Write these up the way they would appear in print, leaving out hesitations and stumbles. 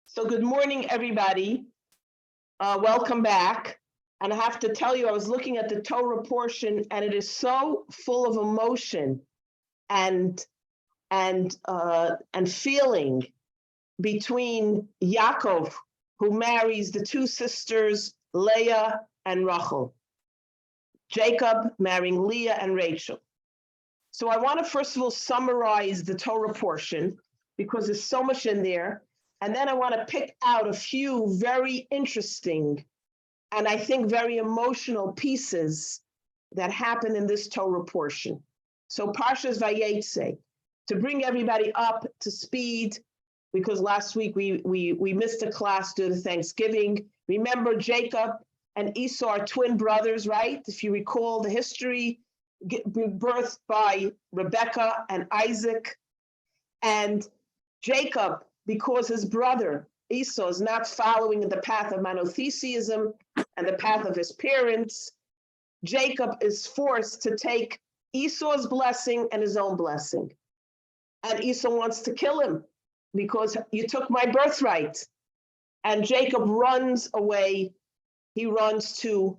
So good morning, everybody. Welcome back. And I have to tell you, I was looking at the Torah portion, and it is so full of emotion and feeling between Yaakov, who marries the two sisters, Leah and Rachel. Jacob marrying Leah and Rachel. So I want to first of all summarize the Torah portion because there's so much in there. And then I want to pick out a few very interesting and I think very emotional pieces that happen in this Torah portion. So Parshas Vayetze, to bring everybody up to speed, because last week we missed a class due to Thanksgiving. Remember, Jacob and Esau are twin brothers, right? If you recall the history, birthed by Rebekah and Isaac. And Jacob, because his brother Esau is not following the path of monotheism and the path of his parents, Jacob is forced to take Esau's blessing and his own blessing. And Esau wants to kill him because you took my birthright. And Jacob runs away. He runs to,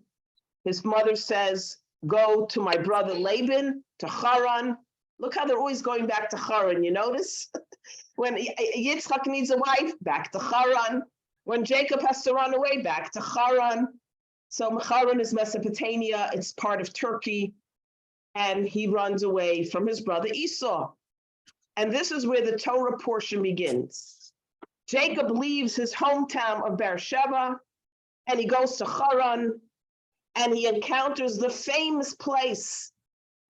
his mother says, go to my brother Laban, to Haran. Look how they're always going back to Haran, you notice? When Yitzchak needs a wife, back to Haran. When Jacob has to run away, back to Haran. So Haran is Mesopotamia, it's part of Turkey, and he runs away from his brother Esau. And this is where the Torah portion begins. Jacob leaves his hometown of Beersheba, and he goes to Haran, and he encounters the famous place,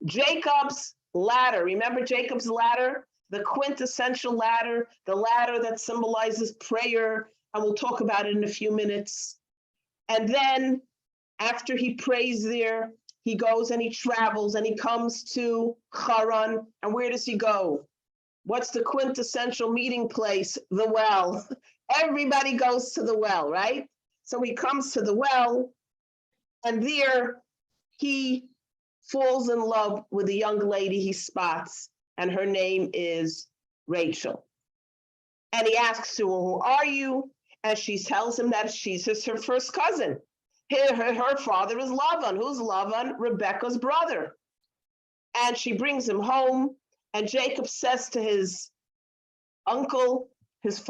Jacob's ladder. Remember Jacob's ladder? The quintessential ladder, the ladder that symbolizes prayer, and we'll talk about it in a few minutes. And then after he prays there, he goes and he travels and he comes to Haran. And where does he go? What's the quintessential meeting place? The well. Everybody goes to the well, right? So he comes to the well, and there he falls in love with a young lady he spots, and her name is Rachel. And he asks her, who are you? And she tells him that she's her first cousin. Her father is Lavan. Who's Lavan? Rebekah's brother. And she brings him home, and Jacob says to his uncle, his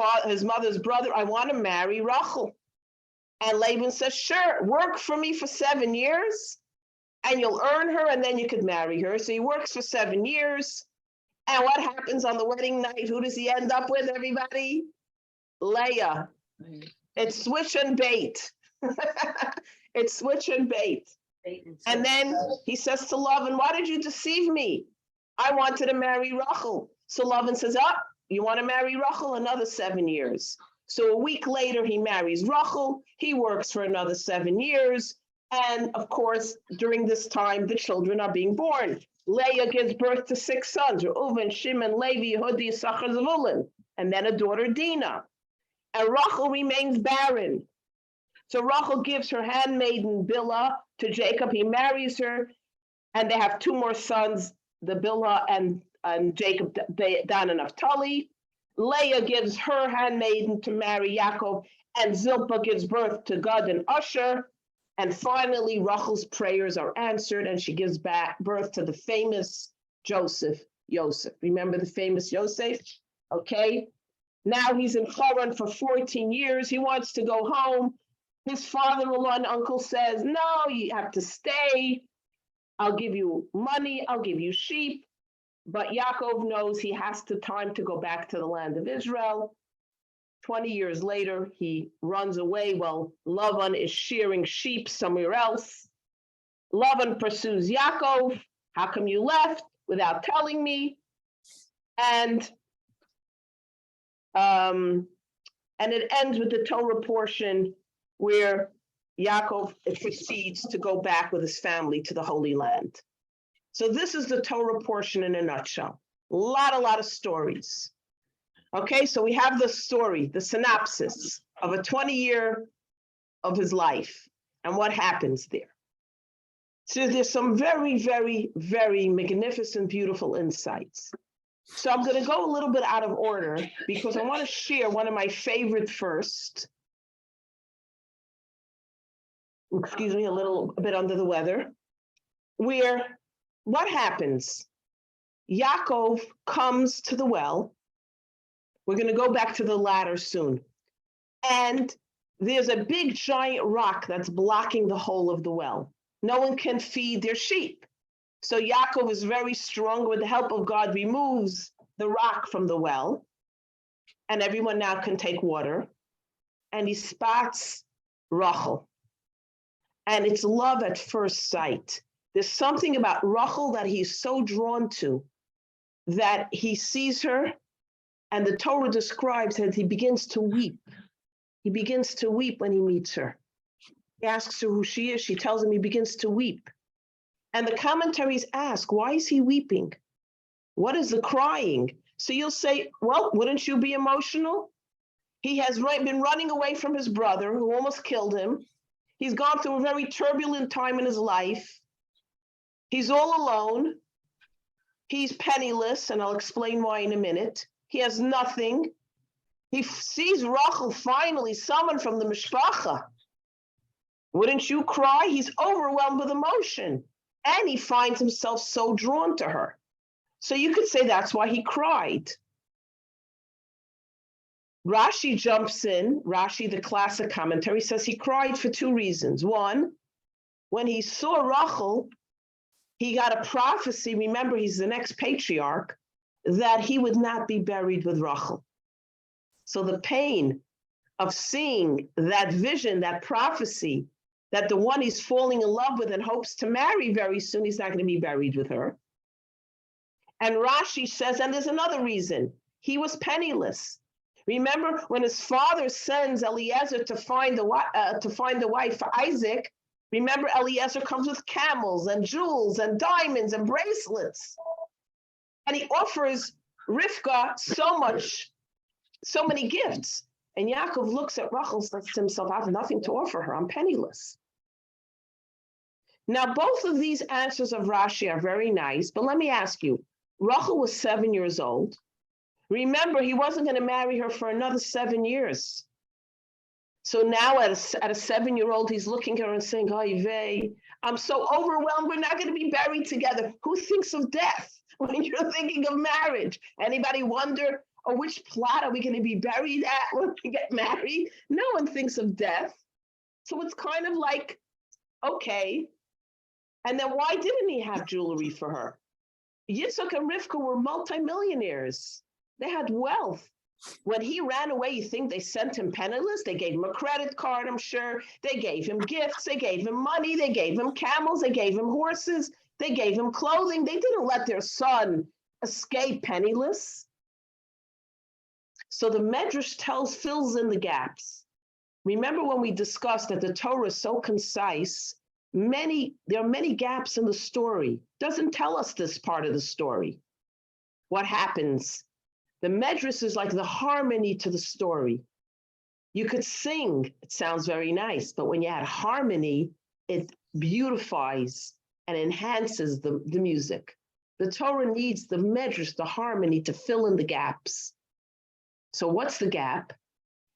mother's brother, I want to marry Rachel. And Laban says, sure, work for me for 7 years, and you'll earn her, and then you could marry her. So he works for 7 years. And what happens on the wedding night? Who does he end up with, everybody? Leah. It's switch and bait. It's switch and bait. And then he says to Lavan, why did you deceive me? I wanted to marry Rachel. So Lavan says, you want to marry Rachel? Another 7 years. So a week later, he marries Rachel. He works for another 7 years. And of course, during this time, the children are being born. Leah gives birth to 6 sons, Reuven, Shimon, Levi, Yehudi, Issachar, Zevulun, and then a daughter, Dinah. And Rachel remains barren. So Rachel gives her handmaiden, Bilhah, to Jacob. He marries her, and they have 2 more sons, the Bilhah and Jacob, Dan and Naphtali. Leah gives her handmaiden to marry Yaakov, and Zilpah gives birth to Gad and Asher. And finally, Rachel's prayers are answered, and she gives birth to the famous Joseph. Remember the famous Joseph? Okay. Now he's in Haran for 14 years. He wants to go home. His father-in-law and uncle says, no, you have to stay. I'll give you money. I'll give you sheep. But Yaakov knows he has time to go back to the land of Israel. 20 years later, he runs away while Lavan is shearing sheep somewhere else. Lavan pursues Yaakov. How come you left without telling me? And it ends with the Torah portion where Yaakov proceeds to go back with his family to the Holy Land. So this is the Torah portion in a nutshell. A lot of stories. Okay, so we have the story, the synopsis of a 20-year of his life and what happens there. So there's some very, very, very magnificent, beautiful insights. So I'm going to go a little bit out of order because I want to share one of my favorite first. Excuse me, a little bit under the weather. Where what happens? Yaakov comes to the well. We're going to go back to the ladder soon. And there's a big giant rock that's blocking the hole of the well. No one can feed their sheep. So Yaakov is very strong. With the help of God, removes the rock from the well. And everyone now can take water. And he spots Rachel. And it's love at first sight. There's something about Rachel that he's so drawn to that he sees her, and the Torah describes that he begins to weep. He begins to weep when he meets her. He asks her who she is. She tells him, he begins to weep. And the commentaries ask, why is he weeping? What is the crying? So you'll say, well, wouldn't you be emotional? He has been running away from his brother who almost killed him. He's gone through a very turbulent time in his life. He's all alone. He's penniless, and I'll explain why in a minute. He has nothing. He sees Rachel, finally, someone from the mishpacha. Wouldn't you cry? He's overwhelmed with emotion, and he finds himself so drawn to her. So you could say that's why he cried. Rashi jumps in. Rashi, the classic commentary, says he cried for two reasons. One, when he saw Rachel, he got a prophecy. Remember, he's the next patriarch, that he would not be buried with Rachel. So the pain of seeing that vision, that prophecy, that the one he's falling in love with and hopes to marry very soon, he's not going to be buried with her. And Rashi says, and there's another reason, he was penniless. Remember when his father sends Eliezer to find the wife for Isaac, remember Eliezer comes with camels and jewels and diamonds and bracelets. And he offers Rivka so many gifts. And Yaakov looks at Rachel and says to himself, I have nothing to offer her, I'm penniless. Now, both of these answers of Rashi are very nice, but let me ask you, Rachel was 7 years old. Remember, he wasn't going to marry her for another 7 years. So now at a 7-year-old, he's looking at her and saying, Oy vey, I'm so overwhelmed, we're not going to be buried together. Who thinks of death when you're thinking of marriage? Anybody wonder, oh, which plot are we going to be buried at when we get married? No one thinks of death. So it's kind of like, okay. And then why didn't he have jewelry for her? Yitzhak and Rivka were multimillionaires. They had wealth. When he ran away, you think they sent him penniless? They gave him a credit card, I'm sure. They gave him gifts. They gave him money. They gave him camels. They gave him horses. They gave him clothing. They didn't let their son escape penniless. So the Medrash fills in the gaps. Remember when we discussed that the Torah is so concise, there are many gaps in the story. Doesn't tell us this part of the story. What happens? The Medrash is like the harmony to the story. You could sing, it sounds very nice, but when you add harmony, it beautifies and enhances the music. The Torah needs the Medrash, the harmony, to fill in the gaps. So what's the gap?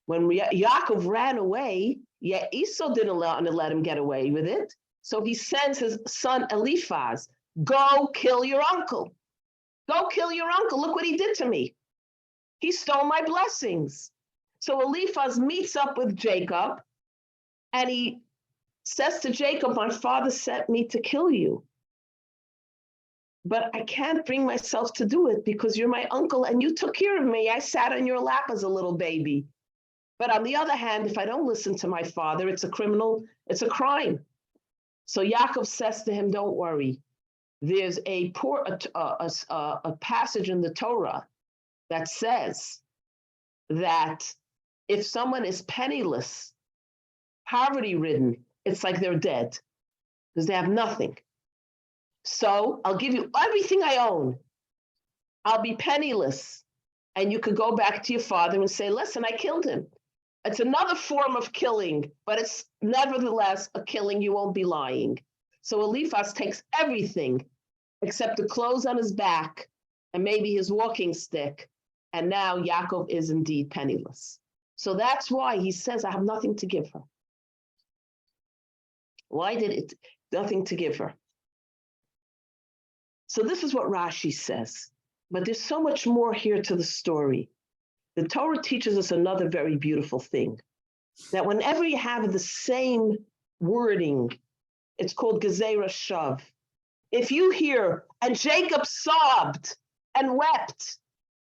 When Yaakov ran away, Esau didn't let him get away with it. So he sends his son Eliphaz, go kill your uncle. Go kill your uncle. Look what he did to me. He stole my blessings. So Eliphaz meets up with Jacob, and he says to Jacob, my father sent me to kill you. But I can't bring myself to do it because you're my uncle and you took care of me. I sat on your lap as a little baby. But on the other hand, if I don't listen to my father, it's a crime. So Yaakov says to him, don't worry. There's a passage in the Torah that says that if someone is penniless, poverty-ridden, it's like they're dead because they have nothing. So I'll give you everything I own. I'll be penniless. And you could go back to your father and say, listen, I killed him. It's another form of killing, but it's nevertheless a killing. You won't be lying. So Eliphaz takes everything except the clothes on his back and maybe his walking stick. And now Yaakov is indeed penniless. So that's why he says, I have nothing to give her. Why did it nothing to give her? So this is what Rashi says. But there's so much more here to the story. The Torah teaches us another very beautiful thing, that whenever you have the same wording, it's called Gezerah Shav. If you hear, and Jacob sobbed and wept,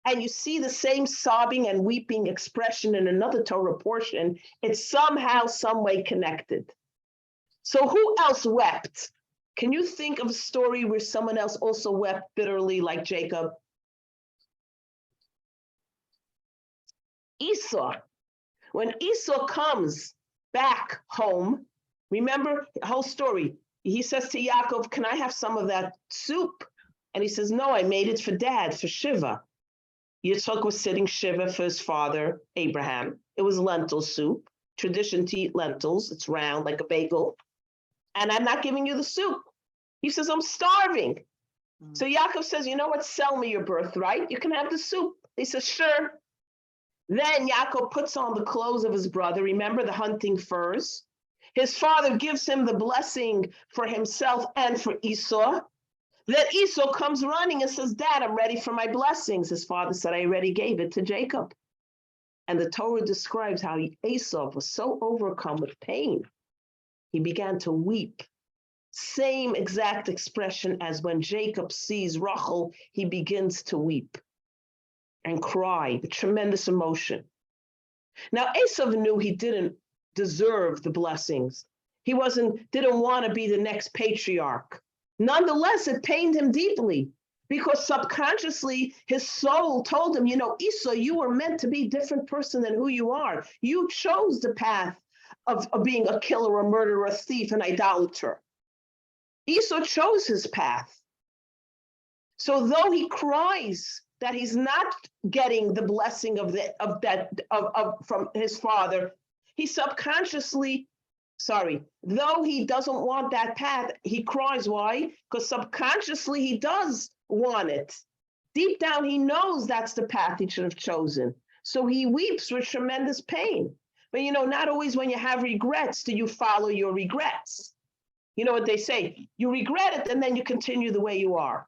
and you see the same sobbing and weeping expression in another Torah portion, it's somehow, some way connected. So who else wept? Can you think of a story where someone else also wept bitterly like Jacob? Esau. When Esau comes back home, remember the whole story. He says to Yaakov, can I have some of that soup? And he says, no, I made it for dad, for Shiva. Yitzchak was sitting Shiva for his father, Abraham. It was lentil soup, tradition to eat lentils. It's round like a bagel. And I'm not giving you the soup. He says, I'm starving. So Yaakov says, you know what? Sell me your birthright. You can have the soup. He says, sure. Then Yaakov puts on the clothes of his brother. Remember the hunting furs? His father gives him the blessing for himself and for Esau. Then Esau comes running and says, Dad, I'm ready for my blessings. His father said, I already gave it to Jacob. And the Torah describes how Esau was so overcome with pain, he began to weep. Same exact expression as when Jacob sees Rachel, he begins to weep and cry, with tremendous emotion. Now, Esau knew he didn't deserve the blessings. He didn't want to be the next patriarch. Nonetheless, it pained him deeply because subconsciously his soul told him, Esau, you were meant to be a different person than who you are. You chose the path of being a killer, a murderer, a thief, an idolater. Esau chose his path. So though he cries that he's not getting the blessing from his father, he subconsciously, though he doesn't want that path, he cries. Why? Because subconsciously he does want it. Deep down, he knows that's the path he should have chosen. So he weeps with tremendous pain. But not always when you have regrets do you follow your regrets. You know what they say? You regret it and then you continue the way you are.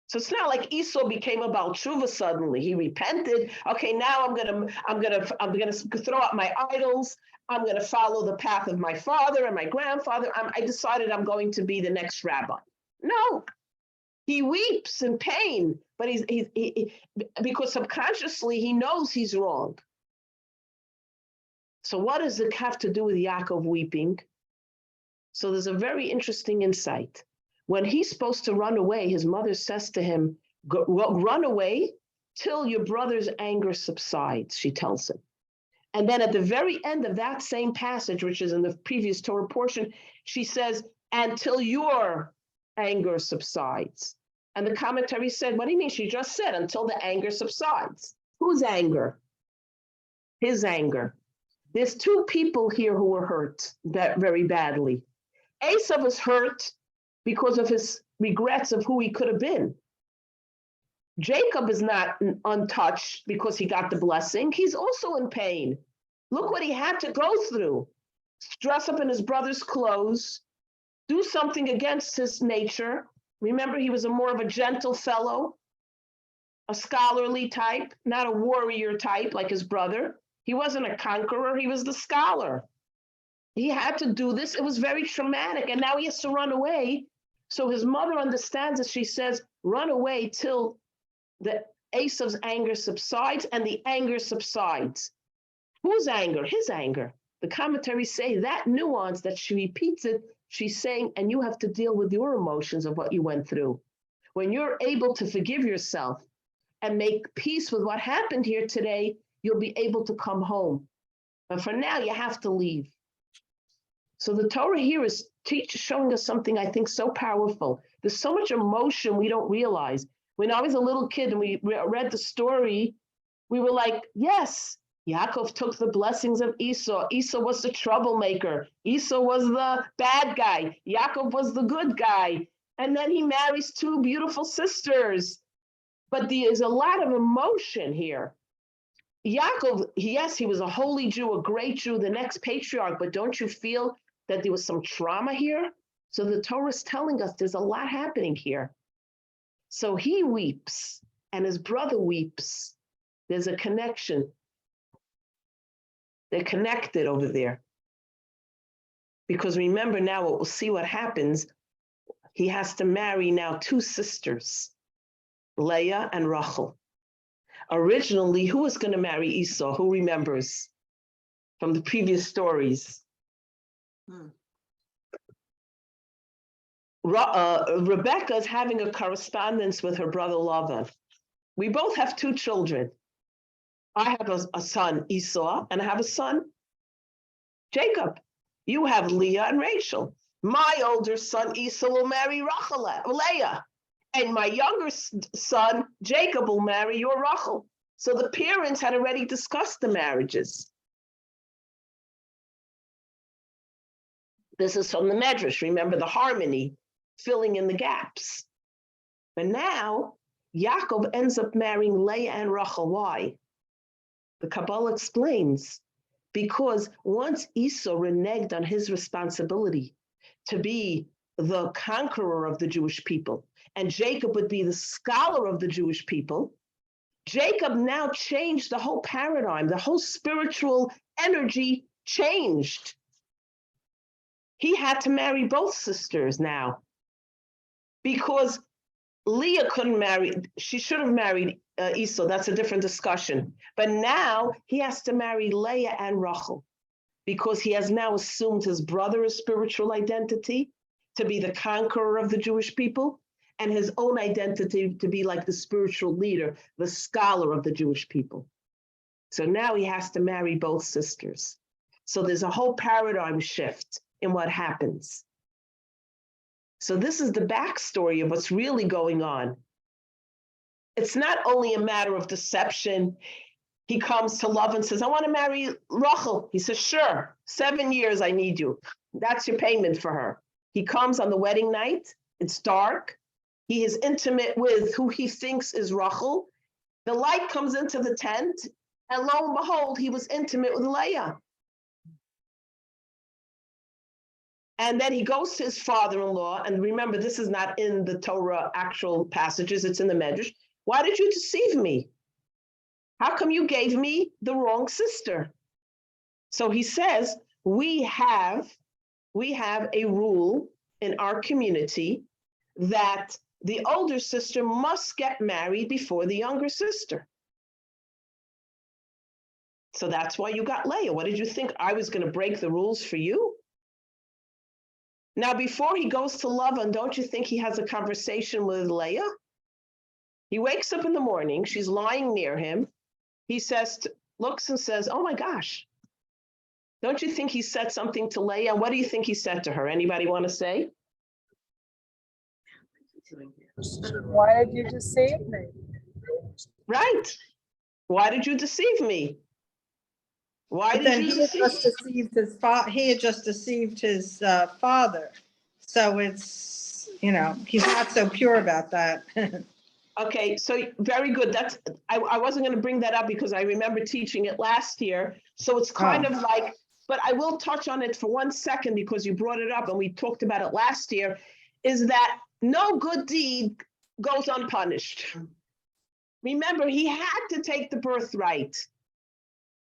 So it's not like Esau became a Baal Tshuva suddenly. He repented. Okay, now I'm gonna throw out my idols. I'm gonna follow the path of my father and my grandfather. I decided I'm going to be the next rabbi. No, he weeps in pain, but he because subconsciously he knows he's wrong. So what does it have to do with Yaakov weeping? So there's a very interesting insight. When he's supposed to run away, his mother says to him, run away till your brother's anger subsides, she tells him. And then at the very end of that same passage, which is in the previous Torah portion, she says, until your anger subsides. And the commentary said, what do you mean? She just said, until the anger subsides. Whose anger? His anger. There's two people here who were hurt very badly. Esau was hurt because of his regrets of who he could have been. Jacob is not untouched because he got the blessing. He's also in pain. Look what he had to go through. Dress up in his brother's clothes, do something against his nature. Remember, he was more of a gentle fellow, a scholarly type, not a warrior type like his brother. He wasn't a conqueror, he was the scholar. He had to do this. It was very traumatic, and now he has to run away. So his mother understands it. She says, run away till the Esau's anger subsides, and the anger subsides. Whose anger? His anger. The commentaries say that nuance that she repeats it, she's saying, and you have to deal with your emotions of what you went through. When you're able to forgive yourself and make peace with what happened here today, you'll be able to come home. But for now, you have to leave. So the Torah here is showing us something I think so powerful. There's so much emotion we don't realize. When I was a little kid and we read the story, we were like, yes, Yaakov took the blessings of Esau. Esau was the troublemaker. Esau was the bad guy. Yaakov was the good guy. And then he marries two beautiful sisters. But there's a lot of emotion here. Yaakov, yes, he was a holy Jew, a great Jew, the next patriarch, but don't you feel that there was some trauma here? So the Torah is telling us there's a lot happening here. So he weeps and his brother weeps. There's a connection. They're connected over there. Because remember now, we'll see what happens. He has to marry now two sisters, Leah and Rachel. Originally, who was going to marry Esau? Who remembers from the previous stories? Rebecca is having a correspondence with her brother Lavan. We both have two children. I have a son, Esau, and I have a son, Jacob. You have Leah and Rachel. My older son, Esau, will marry Leah. And my younger son, Jacob, will marry your Rachel. So the parents had already discussed the marriages. This is from the Medrash. Remember the harmony, filling in the gaps. But now, Yaakov ends up marrying Leah and Rachel. Why? The Kabbalah explains. Because once Esau reneged on his responsibility to be the conqueror of the Jewish people, and Jacob would be the scholar of the Jewish people, Jacob now changed the whole paradigm. The whole spiritual energy changed. He had to marry both sisters now because Leah couldn't marry. She should have married Esau. That's a different discussion. But now he has to marry Leah and Rachel because he has now assumed his brother's spiritual identity to be the conqueror of the Jewish people and his own identity to be like the spiritual leader, the scholar of the Jewish people. So now he has to marry both sisters. So there's a whole paradigm shift in what happens. So this is the backstory of what's really going on. It's not only a matter of deception. He comes to Love and says, I want to marry Rachel. He says, sure, 7 years I need you. That's your payment for her. He comes on the wedding night. It's dark. He is intimate with who he thinks is Rachel. The light comes into the tent, and lo and behold, he was intimate with Leah. And then he goes to his father-in-law, and remember, this is not in the Torah actual passages, it's in the Medrash. Why did you deceive me? How come you gave me the wrong sister? So he says, we have a rule in our community that the older sister must get married before the younger sister. So that's why you got Leah. What did you think? I was going to break the rules for you? Now, before he goes to Lavan, don't you think he has a conversation with Leah? He wakes up in the morning. She's lying near him. He looks and says, oh my gosh. Don't you think he said something to Leah? What do you think he said to her? Anybody want to say? Why did you deceive me? Right. Why did you deceive me? Why did you deceive me? He had just deceived his father. So it's, he's not so pure about that. Okay, so very good. I wasn't going to bring that up because I remember teaching it last year. So it's kind of like, but I will touch on it for 1 second because you brought it up and we talked about it last year, is that no good deed goes unpunished. Remember, he had to take the birthright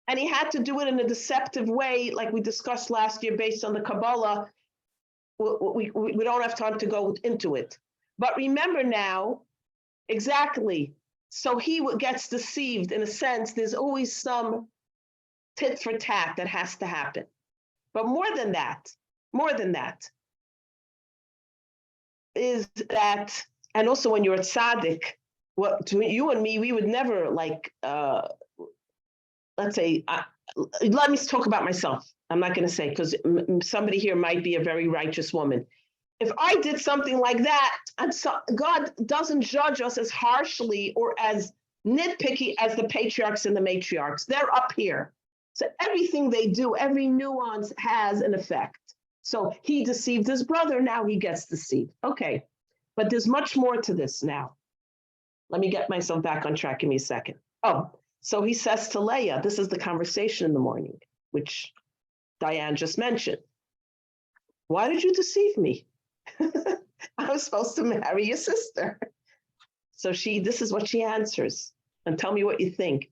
and he had to do it in a deceptive way, like we discussed last year based on the Kabbalah. We don't have time to go into it. But remember now, exactly. So he gets deceived in a sense. There's always some tit for tat that has to happen. But more than that, is that, and also when you're a tzaddik, to you and me, we would never let's say, let me talk about myself. I'm not going to say, because somebody here might be a very righteous woman. If I did something like that, and so God doesn't judge us as harshly or as nitpicky as the patriarchs and the matriarchs. They're up here. So everything they do, every nuance has an effect. So he deceived his brother, now he gets deceived. Okay, But there's much more to this now. Let me get myself back on track. Give me a second. Oh, so he says to Leah, this is the conversation in the morning, which Diane just mentioned. Why did you deceive me? I was supposed to marry your sister. So this is what she answers. And tell me what you think.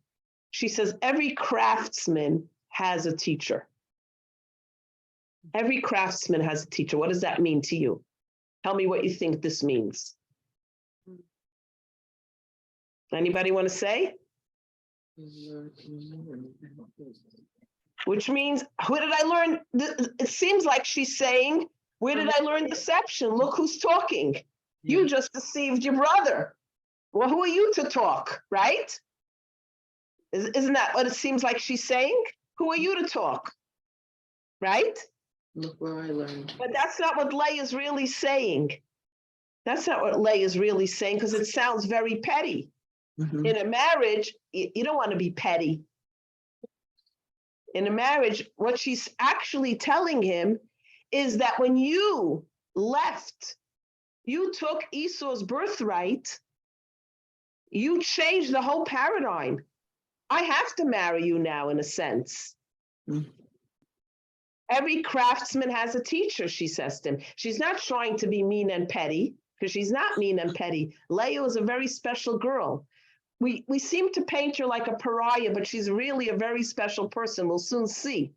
She says, every craftsman has a teacher. Every craftsman has a teacher. What does that mean to you? Tell me what you think this means. Anybody want to say? Which means, where did I learn? It seems like she's saying, where did I learn deception? Look who's talking. You just deceived your brother. Well, who are you to talk, right? Isn't that what it seems like she's saying? Who are you to talk, right? Look where I learned. But that's not what Leah is really saying. That's not what Leah is really saying, because it sounds very petty. Mhm. In a marriage, you don't want to be petty. In a marriage, what she's actually telling him is that when you left, you took Esau's birthright, you changed the whole paradigm. I have to marry you now, in a sense. Mm. Every craftsman has a teacher, she says to him. She's not trying to be mean and petty, because she's not mean and petty. Leah is a very special girl. We seem to paint her like a pariah, but she's really a very special person. We'll soon see.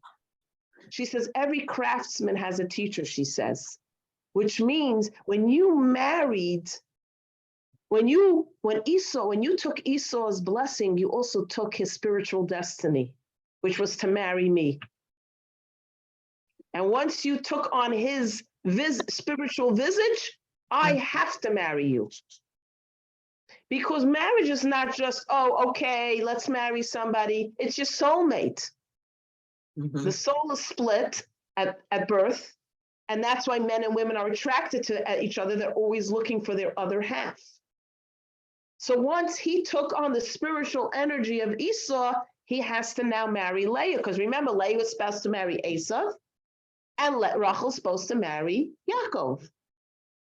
She says, every craftsman has a teacher, she says, which means when you married, when you took Esau's blessing, you also took his spiritual destiny, which was to marry me. And once you took on his spiritual visage, I have to marry you. Because marriage is not just, oh, okay, let's marry somebody. It's your soulmate. Mhm. The soul is split at birth. And that's why men and women are attracted to each other. They're always looking for their other half. So once he took on the spiritual energy of Esau, he has to now marry Leah. Because remember, Leah was supposed to marry Esau, and Rachel's supposed to marry Yaakov.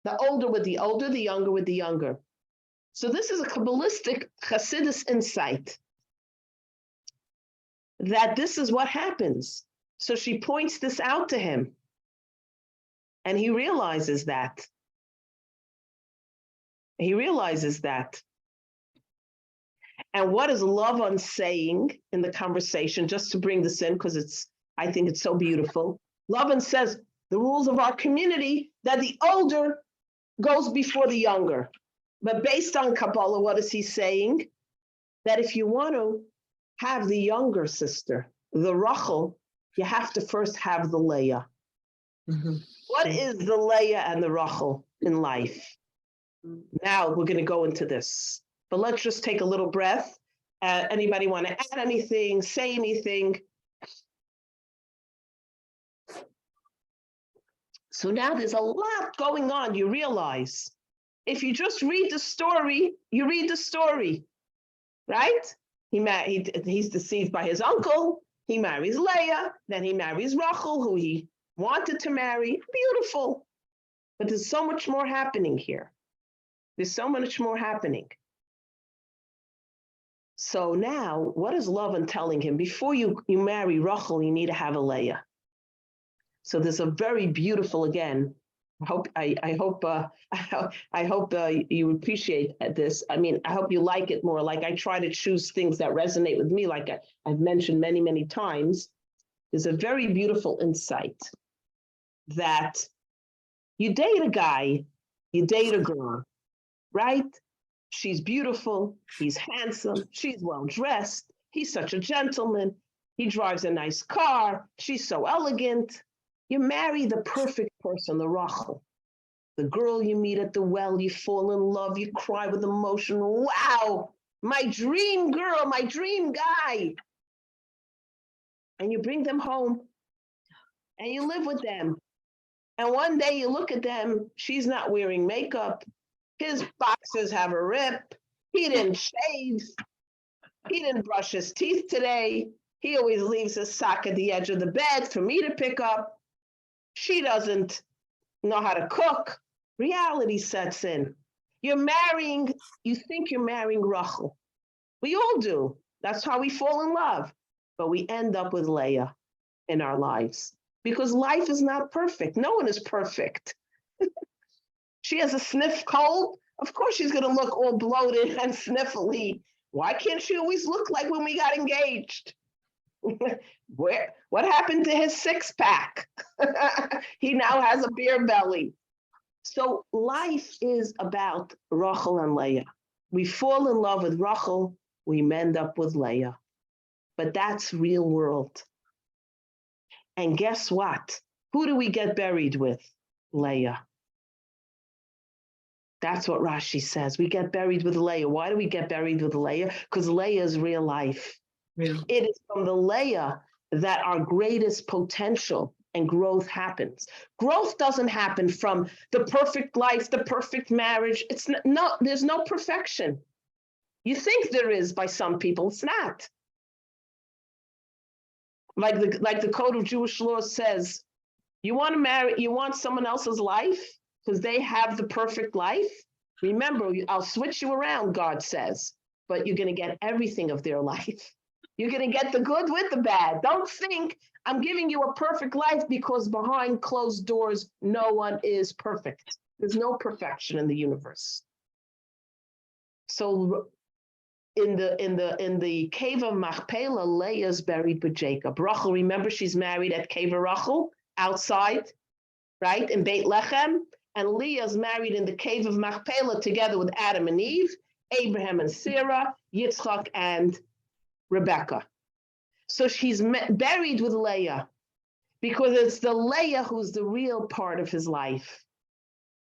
The older with the older, the younger with the younger. So this is a Kabbalistic Hasidus insight that this is what happens. So she points this out to him, and he realizes that. He realizes that. And what is Lavan saying in the conversation, just to bring this in, because I think it's so beautiful. Lavan says, the rules of our community, that the older goes before the younger. But based on Kabbalah, what is he saying? That if you want to have the younger sister, the Rachel, you have to first have the Leah. Mhm. What is the Leah and the Rachel in life? Now we're going to go into this. But let's just take a little breath. Anybody want to add anything, say anything? So now there's a lot going on, you realize. If you just read the story, you read the story, right? He's deceived by his uncle. He marries Leah. Then he marries Rachel, who he wanted to marry. Beautiful. But there's so much more happening here. There's so much more happening. So now, what is Lavan telling him? Before you marry Rachel, you need to have a Leah. So there's a very beautiful, again, I hope you appreciate this. I mean, I hope you like it more. Like I try to choose things that resonate with me, like I've mentioned many, many times. There's a very beautiful insight that you date a guy, you date a girl, right? She's beautiful, he's handsome, she's well-dressed, he's such a gentleman, he drives a nice car, she's so elegant. You marry the perfect person, the Rachel. The girl you meet at the well, you fall in love, you cry with emotion. Wow, my dream girl, my dream guy. And you bring them home and you live with them. And one day you look at them, she's not wearing makeup. His boxers have a rip. He didn't shave. He didn't brush his teeth today. He always leaves his sock at the edge of the bed for me to pick up. She doesn't know how to cook. reality sets in. You think you're marrying Rachel. We all do. That's how we fall in love. But we end up with Leah in our lives because life is not perfect. No one is perfect. She has a sniff cold. Of course, she's going to look all bloated and sniffly. Why can't she always look like when we got engaged? What happened to his six-pack? He now has a beer belly. So life is about Rachel and Leah. We fall in love with Rachel, we end up with Leah. But that's real world. And guess what? Who do we get buried with? Leah. That's what Rashi says. We get buried with Leah. Why do we get buried with Leah? Because Leah is real life. Yeah. It is from the Leah that our greatest potential and growth happens. Growth doesn't happen from the perfect life, the perfect marriage. There's no perfection. You think there is by some people, it's not. Like the code of Jewish law says, you want someone else's life because they have the perfect life? Remember, I'll switch you around, God says, but you're going to get everything of their life. You're going to get the good with the bad. Don't think I'm giving you a perfect life because behind closed doors, no one is perfect. There's no perfection in the universe. So in the cave of Machpelah, Leah's buried with Jacob. Rachel, remember, she's married at Cave of Rachel, outside, right, in Beit Lechem. And Leah's married in the cave of Machpelah together with Adam and Eve, Abraham and Sarah, Yitzchak and Rebecca. So she's buried with Leah because it's the Leah who's the real part of his life,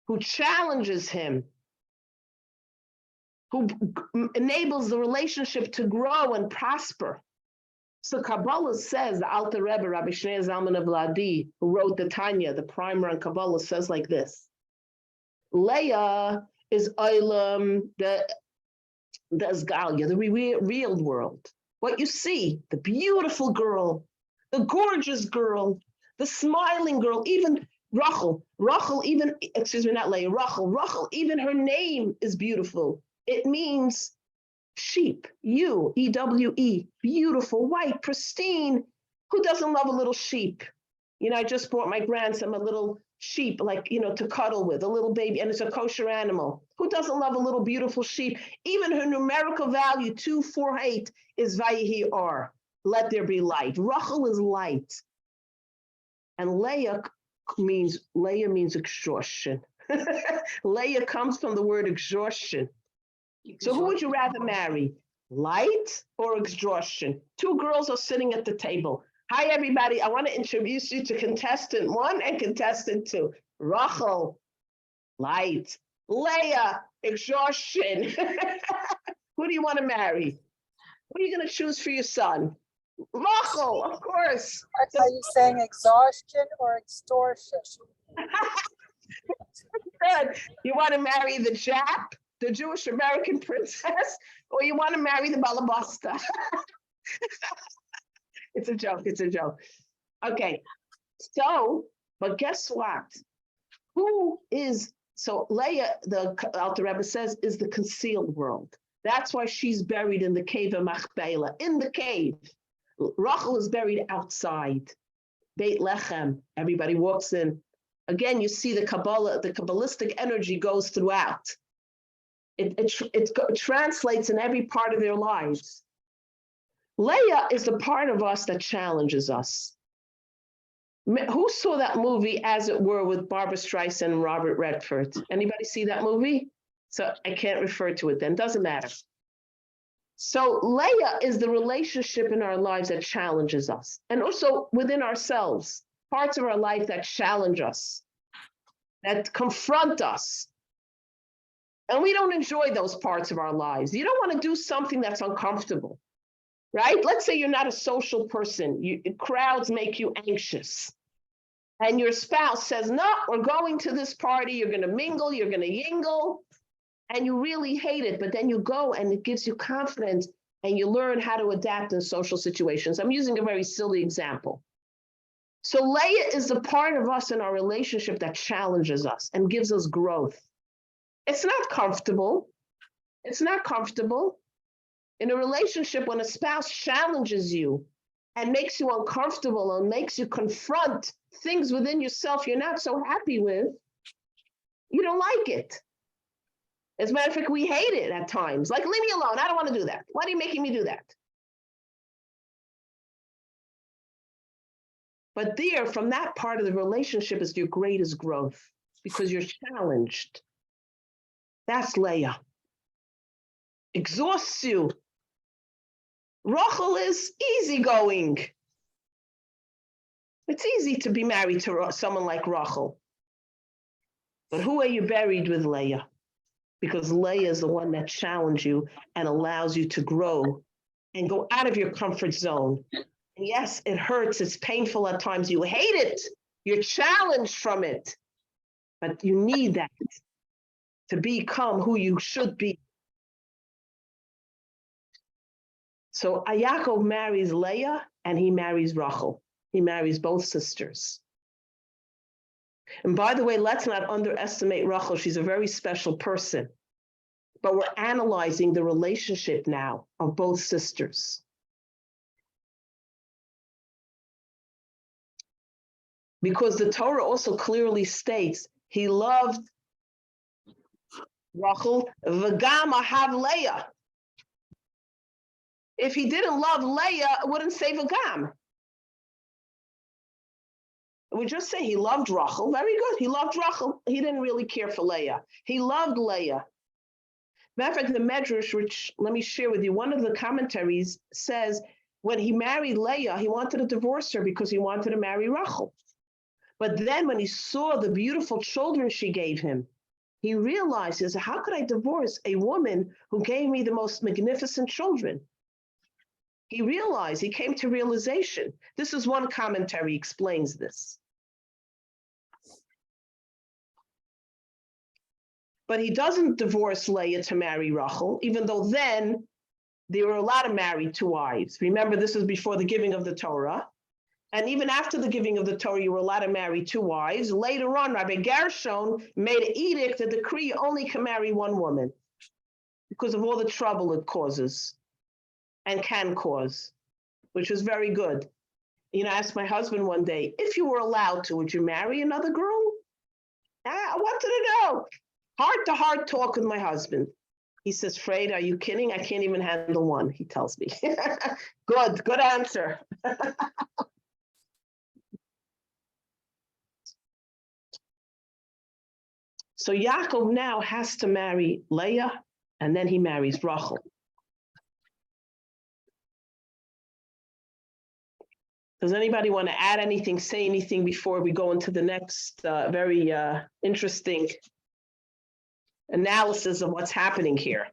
who challenges him, who enables the relationship to grow and prosper. So Kabbalah says, the Alter Rebbe, Rabbi Shneur Zalman of Ladi, who wrote the Tanya, the primer on Kabbalah, says like this: Leah is Olam, the Asgalia, the real world. What you see, the beautiful girl, the gorgeous girl, the smiling girl, even Rachel, not Leah, Rachel, even her name is beautiful. It means sheep, E-W-E, beautiful, white, pristine. Who doesn't love a little sheep? I just bought my grandson a little sheep, to cuddle with, a little baby, and it's a kosher animal. Who doesn't love a little beautiful sheep? Even her numerical value, 248, is Vayehi Or, let there be light. Rachel is light. And Leah means exhaustion. Leah comes from the word exhaustion. So who would you rather marry? Light or exhaustion? Two girls are sitting at the table. Hi, everybody. I want to introduce you to contestant 1 and contestant 2. Rachel, light. Leah, exhaustion. Who do you want to marry? What are you going to choose for your son? Rachel, of course. Are you saying exhaustion or extortion? Good. You want to marry the Jap, the Jewish American princess, or you want to marry the Balabasta? It's a joke. Okay. So, but guess what? So Leah, the Alter Rebbe says, is the concealed world. That's why she's buried in the cave of Machpelah, in the cave. Rachel is buried outside. Beit Lechem, everybody walks in. Again, you see the Kabbalistic energy goes throughout. It translates in every part of their lives. Leah is the part of us that challenges us. Who saw that movie, As It Were, with Barbara Streisand and Robert Redford? Anybody see that movie? So I can't refer to it then, doesn't matter. So Leah is the relationship in our lives that challenges us. And also within ourselves, parts of our life that challenge us, that confront us. And we don't enjoy those parts of our lives. You don't want to do something that's uncomfortable. Right? Let's say you're not a social person. Crowds make you anxious. And your spouse says, no, we're going to this party. You're going to mingle. You're going to yingle. And you really hate it. But then you go and it gives you confidence and you learn how to adapt in social situations. I'm using a very silly example. So Leah is the part of us in our relationship that challenges us and gives us growth. It's not comfortable. It's not comfortable. In a relationship, when a spouse challenges you and makes you uncomfortable and makes you confront things within yourself you're not so happy with, you don't like it. As a matter of fact, we hate it at times. Like, leave me alone. I don't want to do that. Why are you making me do that? But there, from that part of the relationship is your greatest growth because you're challenged. That's Leah. Exhausts you. Rachel is easygoing. It's easy to be married to someone like Rachel. But who are you buried with, Leah? Because Leah is the one that challenges you and allows you to grow and go out of your comfort zone. And yes, it hurts. It's painful at times. You hate it. You're challenged from it. But you need that to become who you should be. So Yaakov marries Leah and he marries Rachel. He marries both sisters. And by the way, let's not underestimate Rachel. She's a very special person. But we're analyzing the relationship now of both sisters. Because the Torah also clearly states he loved Rachel, v'gam ahav Leah. If he didn't love Leah, it wouldn't say v'gam. It would just say he loved Rachel. Very good. He loved Rachel. He didn't really care for Leah. He loved Leah. Matter of fact, the Medrash, which let me share with you, one of the commentaries says when he married Leah, he wanted to divorce her because he wanted to marry Rachel. But then when he saw the beautiful children she gave him, he realizes, how could I divorce a woman who gave me the most magnificent children? He realized, he came to realization. This is one commentary explains this. But he doesn't divorce Leah to marry Rachel, even though then they were allowed to marry two wives. Remember, this is before the giving of the Torah. And even after the giving of the Torah, you were allowed to marry two wives. Later on, Rabbi Gershon made an edict, a decree, you only can marry one woman because of all the trouble it causes and can cause, which was very good. You know, I asked my husband one day, if you were allowed to, would you marry another girl? I wanted to know. Heart-to-heart talk with my husband. He says, Freida, are you kidding? I can't even handle one, he tells me. Good answer. So Yaakov now has to marry Leah, and then he marries Rachel. Does anybody want to add anything, say anything before we go into the next very interesting analysis of what's happening here?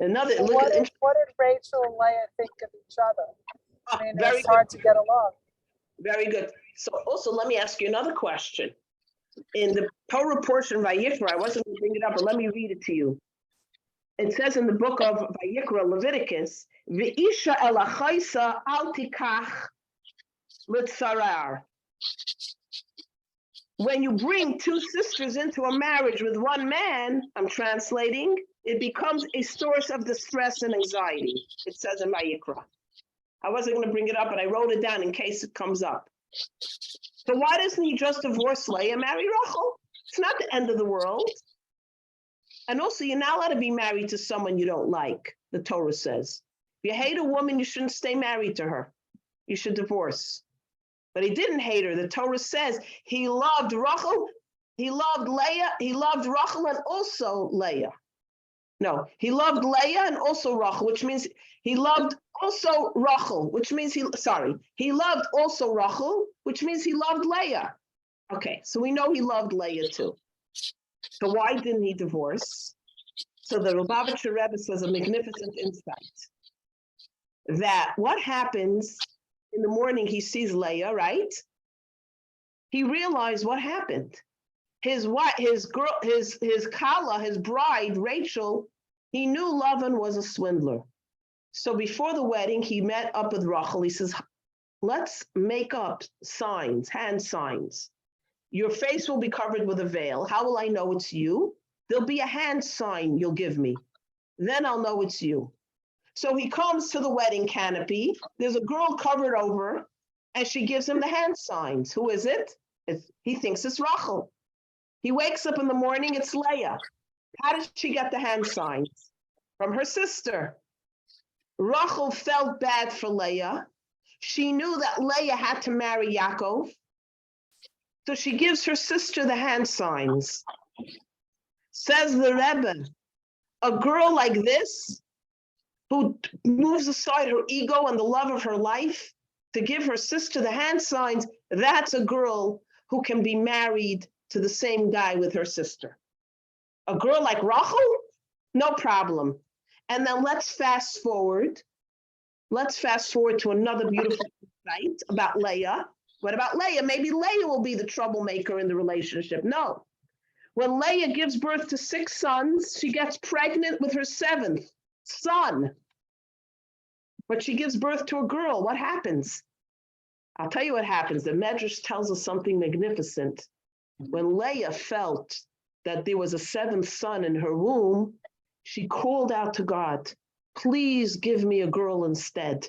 Another look What at did Rachel and Leah think of each other? I mean, very it's hard to get along. Very good. So also, let me ask you another question. In the Torah portion of Vayikra, I wasn't going to bring it up, but let me read it to you. It says in the book of Vayikra, Leviticus, V'isha elachaisa al tikach l'tzarar. When you bring two sisters into a marriage with one man, I'm translating, it becomes a source of distress and anxiety. It says in Vayikra. I wasn't going to bring it up, but I wrote it down in case it comes up. So why doesn't he just divorce Leah and marry Rachel? It's not the end of the world. And also, you're not allowed to be married to someone you don't like, the Torah says. If you hate a woman, you shouldn't stay married to her. You should divorce. But he didn't hate her. The Torah says he loved Rachel, he loved Leah, he loved Rachel and also Leah. No, he loved Leah and also Rachel, which means he loved also Rachel, which means he loved also Rachel, which means he loved Leah. Okay, so we know he loved Leah too. So why didn't he divorce? So the Lubavitcher Rebbe says a magnificent insight. That what happens in the morning, he sees Leah, right? He realized what happened. His wife, his kala, his bride, Rachel, he knew Lavan was a swindler. So before the wedding, he met up with Rachel. He says, let's make up signs, hand signs. Your face will be covered with a veil. How will I know it's you? There'll be a hand sign you'll give me. Then I'll know it's you. So he comes to the wedding canopy. There's a girl covered over, and she gives him the hand signs. Who is it? He thinks it's Rachel. He wakes up in the morning, it's Leah. How did she get the hand signs? From her sister. Rachel felt bad for Leah. She knew that Leah had to marry Yaakov. So she gives her sister the hand signs. Says the Rebbe, a girl like this, who moves aside her ego and the love of her life to give her sister the hand signs, that's a girl who can be married to the same guy with her sister. A girl like Rachel? No problem. And then let's fast forward. Let's fast forward to another beautiful insight about Leah. What about Leah? Maybe Leah will be the troublemaker in the relationship. No. When Leah gives birth to 6 sons, she gets pregnant with her 7th son. But she gives birth to a girl. What happens? I'll tell you what happens. The Medrash tells us something magnificent. When Leah felt that there was a 7th son in her womb, she called out to God, please give me a girl instead,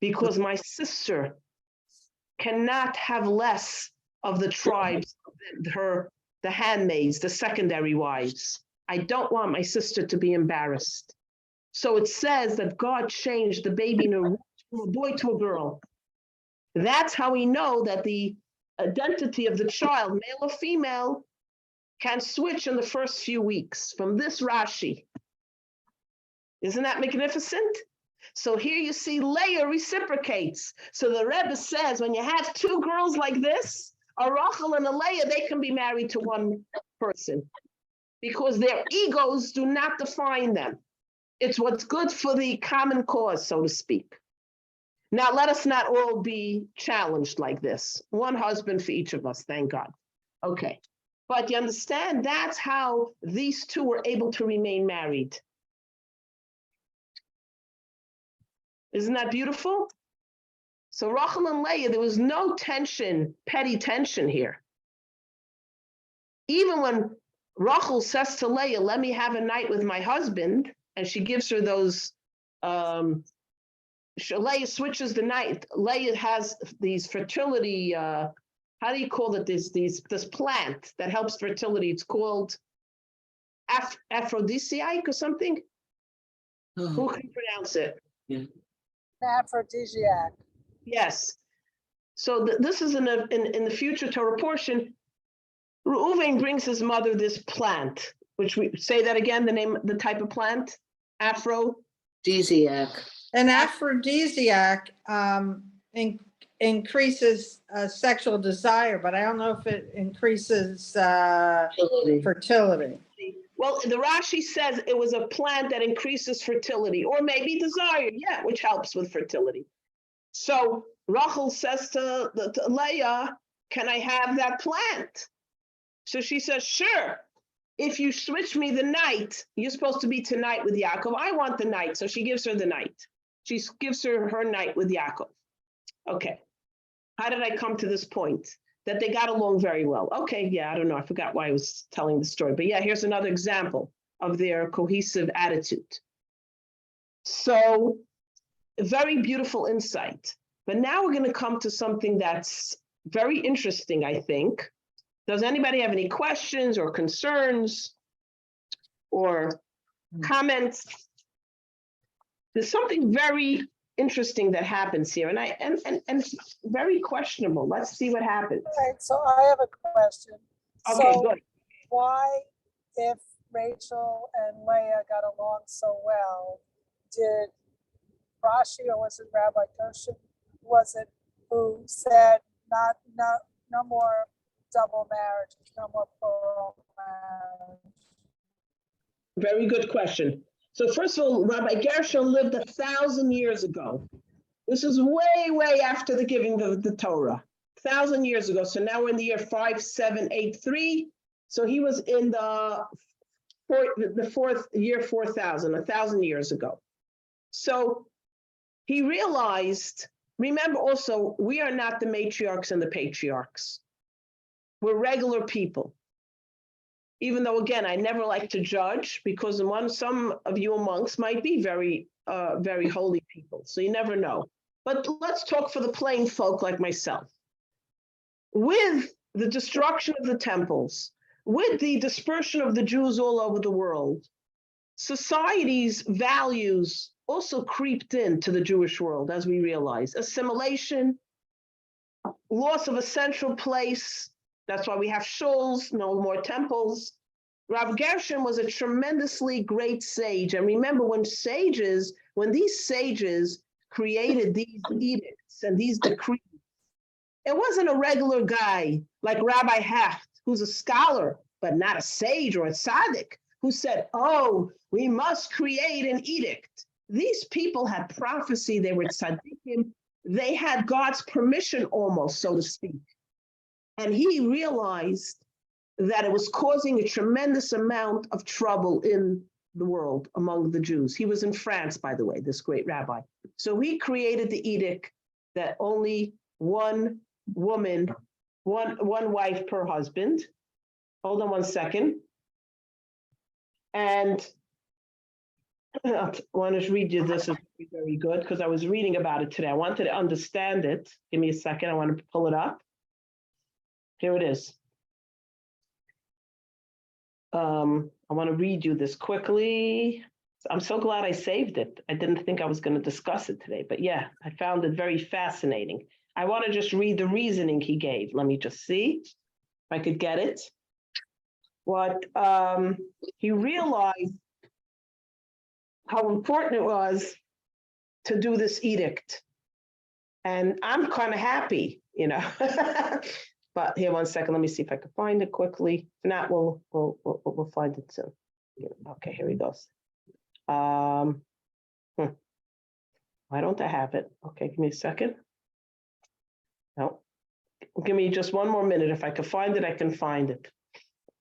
because my sister cannot have less of the tribes, the handmaids, the secondary wives. I don't want my sister to be embarrassed. So it says that God changed the baby in her womb from a boy to a girl. That's how we know that the identity of the child, male or female, can switch in the first few weeks from this Rashi. Isn't that magnificent? So here you see Leah reciprocates. So the Rebbe says when you have 2 girls like this, a Rachel and a Leah, they can be married to one person because their egos do not define them. It's what's good for the common cause, so to speak. Now, let us not all be challenged like this. One husband for each of us, thank God. Okay. But you understand, that's how these 2 were able to remain married. Isn't that beautiful? So Rachel and Leah, there was no tension, petty tension here. Even when Rachel says to Leah, let me have a night with my husband, and she gives her those, Leah switches the night. Leah has these fertility, how do you call it, this plant that helps fertility. It's called aphrodisiac or something. Oh, Who can pronounce it? yeah. Aphrodisiac. Yes. So this is in the future Torah portion. Reuven brings his mother this plant, which we say that again, the type of plant, Aphrodisiac. An aphrodisiac increases sexual desire, but I don't know if it increases fertility. Well, the Rashi says it was a plant that increases fertility, or maybe desire, yeah, which helps with fertility. So Rachel says to Leah, can I have that plant? So she says, sure. If you switch me the night, you're supposed to be tonight with Yaakov. I want the night. So she gives her the night. She gives her night with Yaakov. Okay. How did I come to this point? That they got along very well. Okay, yeah, I don't know. I forgot why I was telling the story. But yeah, here's another example of their cohesive attitude. So, a very beautiful insight. But now we're going to come to something that's very interesting, I think. Does anybody have any questions or concerns or comments? There's something very interesting that happens here, and it's very questionable. Let's see what happens. All right, so I have a question. Okay, So good. why, if Rachel and Leah got along so well, did Rashi, or was it Rabbi Gershon, was it who said no more double marriages, no more plural marriage? Very good question. So first of all, Rabbi Gershon lived 1,000 years ago. This is way, way after the giving of the Torah. 1,000 years ago. So now we're in the year 5783. So he was in the 4th year 4000, 1,000 years ago. So he realized, remember also, we are not the matriarchs and the patriarchs. We're regular people. Even though, again, I never like to judge, because some of you monks might be very, very holy people. So you never know. But let's talk for the plain folk like myself. With the destruction of the temples, with the dispersion of the Jews all over the world, society's values also creeped into the Jewish world, as we realize. Assimilation, loss of a central place. That's why we have shuls, no more temples. Rav Gershon was a tremendously great sage. And remember, when these sages created these edicts and these decrees, it wasn't a regular guy like Rabbi Hecht, who's a scholar, but not a sage or a tzaddik, who said, oh, we must create an edict. These people had prophecy, they were tzaddikim, they had God's permission almost, so to speak. And he realized that it was causing a tremendous amount of trouble in the world among the Jews. He was in France, by the way, this great rabbi. So he created the edict that only one woman, one wife per husband. Hold on one second. And I want to read you this. It's very good because I was reading about it today. I wanted to understand it. Give me a second. I want to pull it up. Here it is. I want to read you this quickly. I'm so glad I saved it. I didn't think I was going to discuss it today, but yeah, I found it very fascinating. I want to just read the reasoning he gave. Let me just see if I could get it. What he realized how important it was to do this edict. And I'm kind of happy, you know. But here, one second, let me see if I can find it quickly. If not, we'll find it soon. Okay, here he goes. Why don't I have it? Okay, give me a second. No, give me just one more minute. If I can find it, I can find it.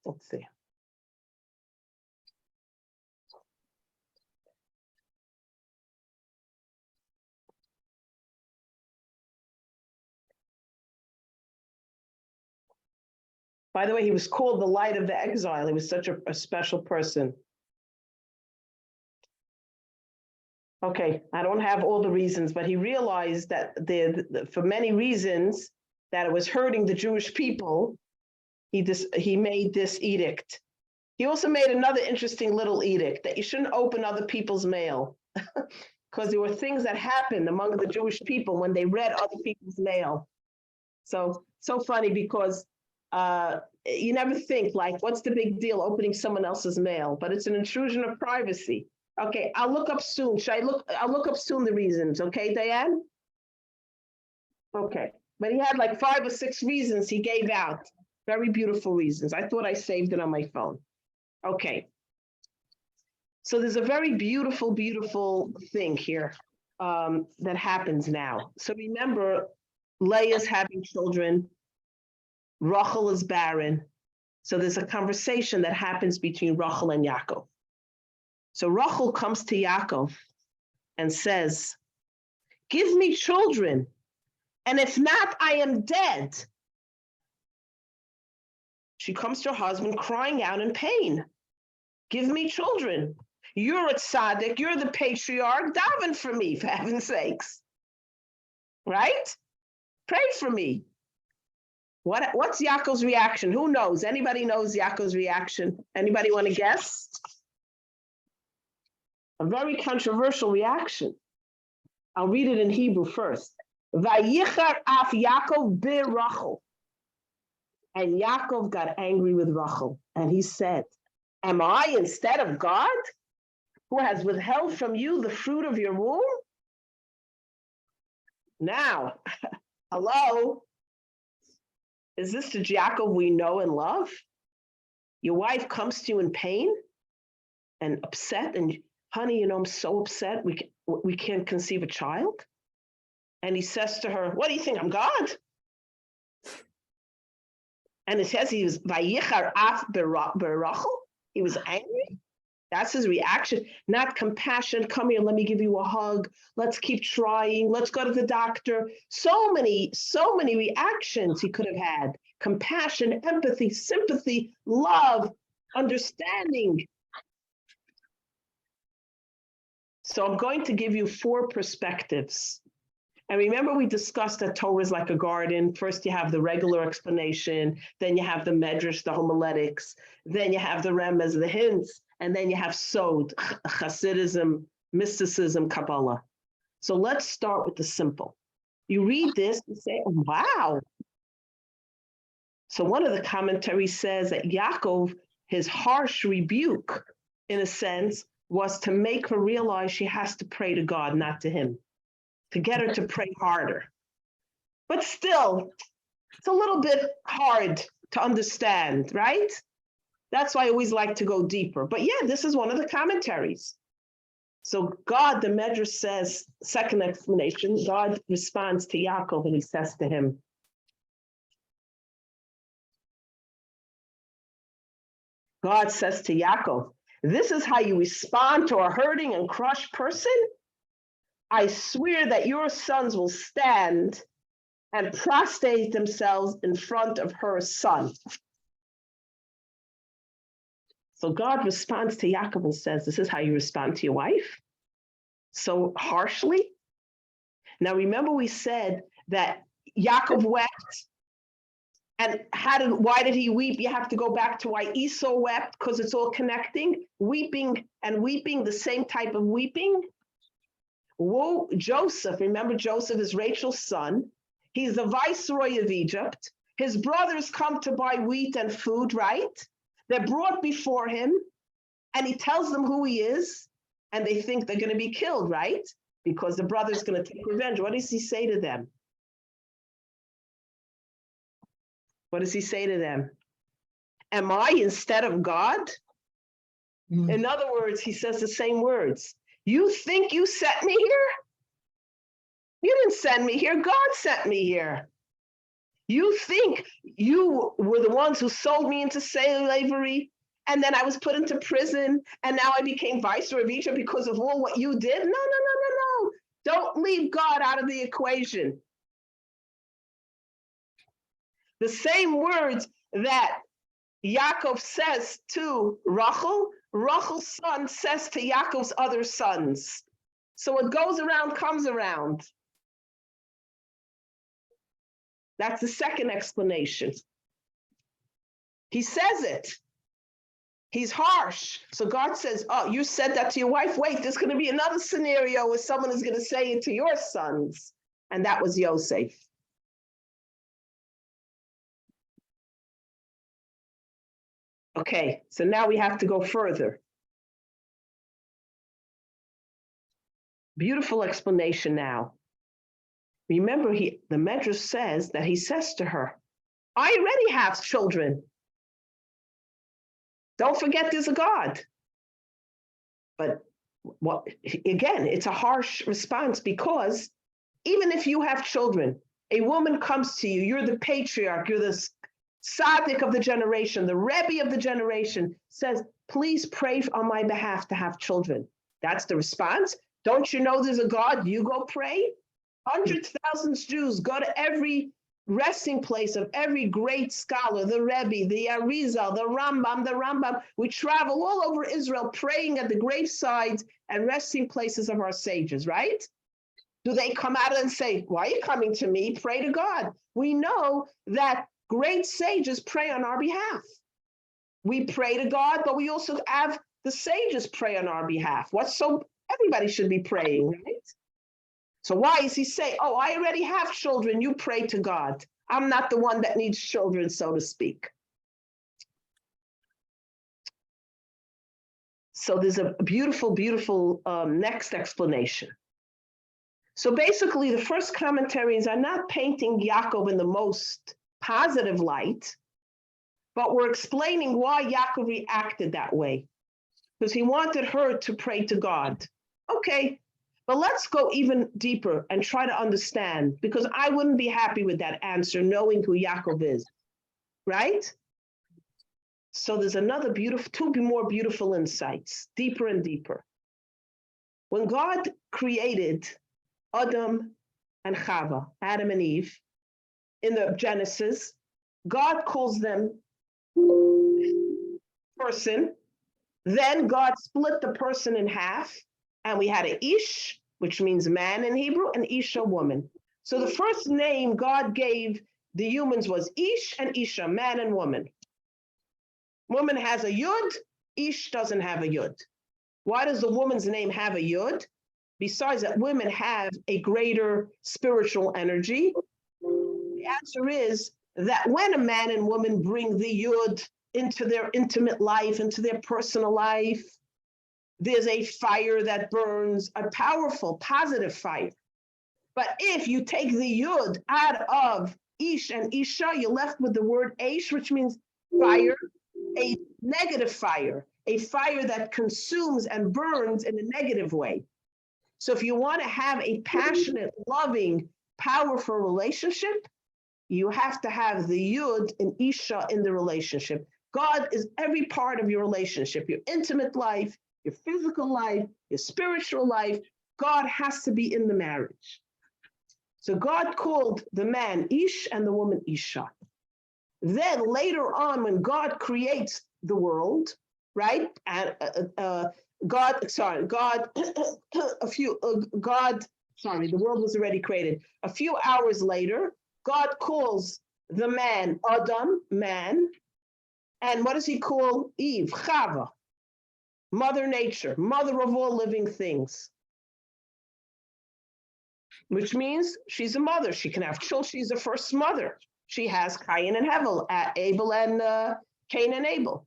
Let's see. By the way, he was called the light of the exile. He was such a special person. Okay, I don't have all the reasons, but he realized that for many reasons that it was hurting the Jewish people, he made this edict. He also made another interesting little edict that you shouldn't open other people's mail, because there were things that happened among the Jewish people when they read other people's mail. So funny, because you never think, like, what's the big deal opening someone else's mail? But it's an intrusion of privacy. Okay, I'll look up soon. I'll look up soon the reasons, okay, Diane? Okay, but he had like 5 or 6 reasons he gave out. Very beautiful reasons. I thought I saved it on my phone. Okay. So there's a very beautiful, beautiful thing here that happens now. So remember, Leah's having children. Rachel is barren. So there's a conversation that happens between Rachel and Yaakov. So Rachel comes to Yaakov and says, give me children, and if not, I am dead. She comes to her husband crying out in pain. Give me children. You're a tzaddik, you're the patriarch, daven for me, for heaven's sakes. Right? Pray for me. What's Yaakov's reaction? Who knows? Anybody knows Yaakov's reaction? Anybody want to guess? A very controversial reaction. I'll read it in Hebrew first. Vayichar af Yaakov be Rachel. And Yaakov got angry with Rachel, and he said, am I instead of God, who has withheld from you the fruit of your womb? Now, hello? Is this the Yaakov we know and love? Your wife comes to you in pain and upset, and honey, you know, I'm so upset, we can't conceive a child. And he says to her, what do you think, I'm God? And it says he was Vayichar af berachel. He was angry. That's his reaction, not compassion. Come here, let me give you a hug. Let's keep trying. Let's go to the doctor. So many reactions he could have had. Compassion, empathy, sympathy, love, understanding. So I'm going to give you 4 perspectives. And remember, we discussed that Torah is like a garden. First, you have the regular explanation, then you have the medrash, the homiletics, then you have the remez, the hints, and then you have sod, Hasidism, mysticism, Kabbalah. So let's start with the simple. You read this and say, oh, wow. So one of the commentaries says that Yaakov, his harsh rebuke, in a sense, was to make her realize she has to pray to God, not to him, to get her to pray harder. But still, it's a little bit hard to understand, right? That's why I always like to go deeper. But yeah, this is one of the commentaries. So God, the Medrash says, second explanation, God responds to Yaakov and he says to him, God says to Yaakov, this is how you respond to a hurting and crushed person? I swear that your sons will stand and prostrate themselves in front of her son. So God responds to Yaakov and says, this is how you respond to your wife? So harshly? Now remember we said that Yaakov wept. And why did he weep? You have to go back to why Esau wept, because it's all connecting. Weeping and weeping, the same type of weeping. Woe, Joseph, remember Joseph is Rachel's son. He's the viceroy of Egypt. His brothers come to buy wheat and food, right? They're brought before him and he tells them who he is and they think they're going to be killed, right? Because the brother's going to take revenge. What does he say to them? What does he say to them? Am I instead of God? In other words, he says the same words. You think you sent me here? You didn't send me here. God sent me here. You think you were the ones who sold me into slavery, and then I was put into prison, and now I became viceroy of Egypt because of all what you did? No. Don't leave God out of the equation. The same words that Yaakov says to Rachel, Rachel's son says to Yaakov's other sons. So what goes around comes around. That's the second explanation. He says it. He's harsh. So God says, oh, you said that to your wife. Wait, there's going to be another scenario where someone is going to say it to your sons. And that was Yosef. Okay, so now we have to go further. Beautiful explanation now. Remember, the Medrash says that he says to her, I already have children. Don't forget there's a God. But again, it's a harsh response because even if you have children, a woman comes to you, you're the patriarch, you're the tzaddik of the generation, the Rebbe of the generation, says, please pray on my behalf to have children. That's the response. Don't you know there's a God? You go pray. Hundreds, thousands of Jews go to every resting place of every great scholar, the Rebbe, the Arizal, the Rambam. We travel all over Israel praying at the gravesides and resting places of our sages, right? Do they come out and say, why are you coming to me? Pray to God. We know that great sages pray on our behalf. We pray to God, but we also have the sages pray on our behalf. Everybody should be praying, right? So why does he say, oh, I already have children, you pray to God. I'm not the one that needs children, so to speak. So there's a beautiful, beautiful next explanation. So basically, the first commentaries are not painting Yaakov in the most positive light, but we're explaining why Yaakov reacted that way, because he wanted her to pray to God. Okay, but let's go even deeper and try to understand, because I wouldn't be happy with that answer, knowing who Yaakov is, right? So there's another beautiful, two more beautiful insights, deeper and deeper. When God created Adam and Chava, Adam and Eve, in the Genesis, God calls them person. Then God split the person in half, and we had an Ish, which means man in Hebrew, and Isha, woman. So the first name God gave the humans was Ish and Isha, man and woman. Woman has a Yud, Ish doesn't have a Yud. Why does the woman's name have a Yud? Besides that, women have a greater spiritual energy. The answer is that when a man and woman bring the Yud into their intimate life, into their personal life, there's a fire that burns, a powerful, positive fire. But if you take the Yud out of Ish and Isha, you're left with the word Aish, which means fire, a negative fire, a fire that consumes and burns in a negative way. So if you want to have a passionate, loving, powerful relationship, you have to have the Yud and Isha in the relationship. God is every part of your relationship, your intimate life, your physical life, your spiritual life. God has to be in the marriage. So God called the man Ish and the woman Isha. Then later on, when God creates the world, right? And the world was already created. A few hours later, God calls the man Adam, man. And what does he call Eve? Chava, Mother Nature, mother of all living things. Which means she's a mother. She can have children. She's the first mother. She has Cain and Abel and Cain and Abel.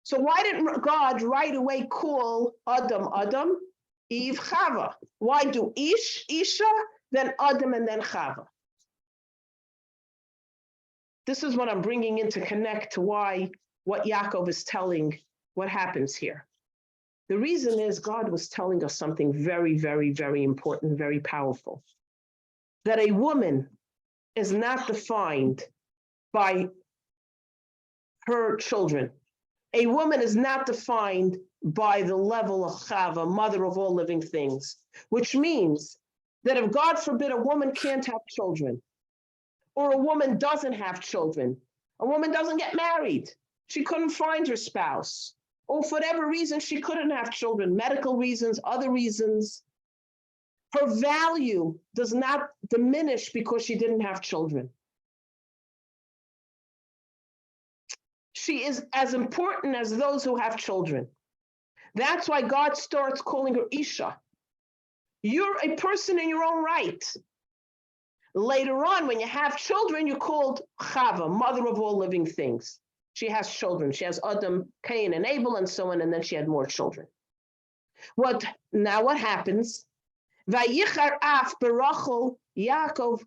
So why didn't God right away call Adam, Eve, Chava? Why do Ish, Isha, then Adam, and then Chava? This is what I'm bringing in to connect to what Yaakov is telling, what happens here. The reason is God was telling us something very, very, very important, very powerful. That a woman is not defined by her children. A woman is not defined by the level of Chava, mother of all living things, which means that if God forbid a woman can't have children, or a woman doesn't have children, a woman doesn't get married, she couldn't find her spouse, or for whatever reason she couldn't have children, medical reasons, other reasons, her value does not diminish because she didn't have children. She is as important as those who have children. That's why God starts calling her Isha. You're a person in your own right. Later on, when you have children, you're called Chava, mother of all living things. She has children. She has Adam, Cain, and Abel, and so on, and then she had more children. What happens? Vayichar af berachel, Yaakov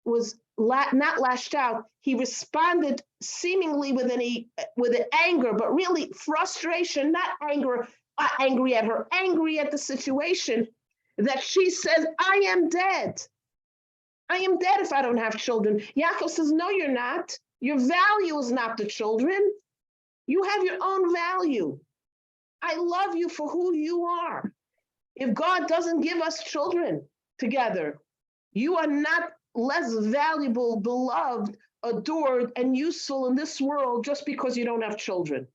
was not lashed out. He responded seemingly with anger, but really frustration, not anger, angry at her, angry at the situation, that she says, I am dead. I am dead if I don't have children. Yaakov says, no, you're not. Your value is not the children. You have your own value. I love you for who you are. If God doesn't give us children together, you are not less valuable, beloved, adored, and useful in this world just because you don't have children.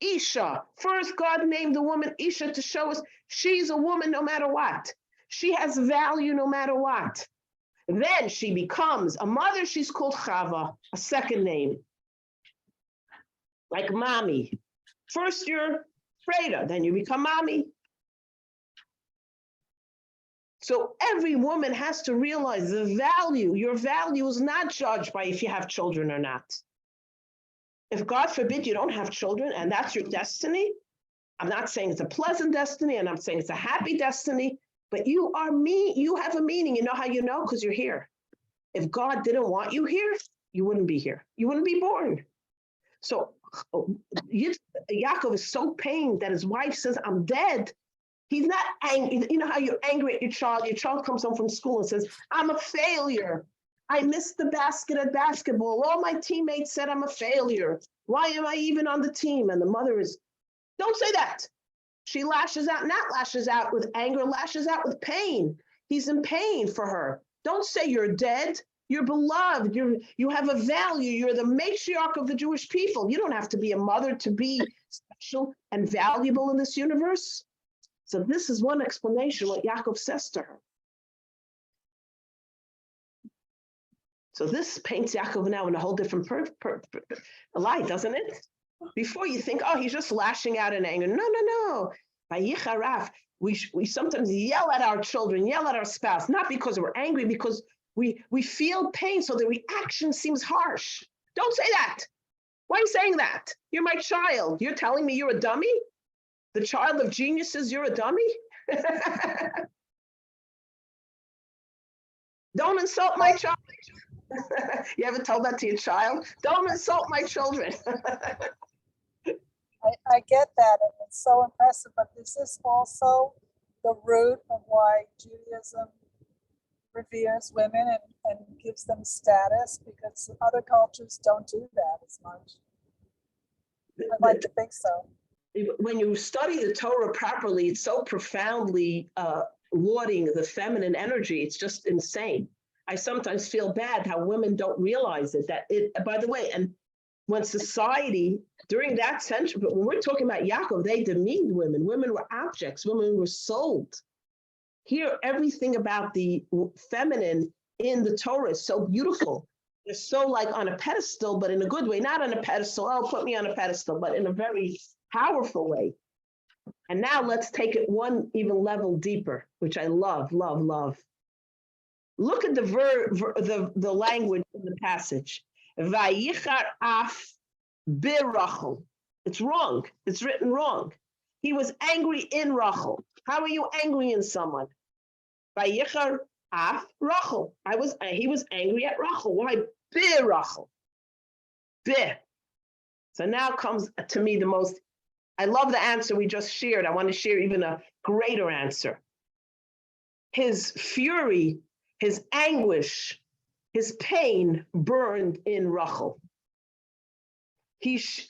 Isha. First, God named the woman Isha to show us she's a woman no matter what. She has value no matter what. Then she becomes a mother. She's called Chava, a second name. Like mommy. First you're Freida, then you become mommy. So every woman has to realize the value. Your value is not judged by if you have children or not. If God forbid you don't have children and that's your destiny, I'm not saying it's a pleasant destiny and I'm saying it's a happy destiny, but you are you have a meaning. You know how you know? Because you're here. If God didn't want you here, you wouldn't be here. You wouldn't be born. So Yaakov is so pained that his wife says, I'm dead. He's not angry. You know how you're angry at your child comes home from school and says, I'm a failure. I missed the basket at basketball. All my teammates said I'm a failure. Why am I even on the team? And the mother is, don't say that. She lashes out, not lashes out with anger, lashes out with pain. He's in pain for her. Don't say you're dead. You're beloved. You have a value. You're the matriarch of the Jewish people. You don't have to be a mother to be special and valuable in this universe. So this is one explanation what Yaakov says to her. So this paints Yaakov now in a whole different light, doesn't it? Before you think, oh, he's just lashing out in anger. No. Vayicharaf, we sometimes yell at our children, yell at our spouse, not because we're angry, because we feel pain, so the reaction seems harsh. Don't say that. Why are you saying that? You're my child. You're telling me you're a dummy? The child of geniuses, you're a dummy? Don't insult my child. You ever told that to your child? Don't insult my children. I get that, and it's so impressive, but is this also the root of why Judaism reveres women and gives them status? Because other cultures don't do that as much. I'd like to think so. When you study the Torah properly, it's so profoundly lauding the feminine energy. It's just insane. I sometimes feel bad how women don't realize it. By the way, and when society during that century, but when we're talking about Yaakov, they demeaned women. Women were objects. Women were sold. Here, everything about the feminine in the Torah is so beautiful. They're so like on a pedestal, but in a good way, not on a pedestal. Oh, put me on a pedestal, but in a very powerful way. And now let's take it one even level deeper, which I love. Look at the language in the passage. Vayichar af birachel. It's wrong. It's written wrong. He was angry in Rachel. How are you angry in someone? Vayichar af Rachel. He was angry at Rachel. Why birachel? Bir. So now comes to me the most. I love the answer we just shared. I want to share even a greater answer. His fury, his anguish, his pain burned in Rachel.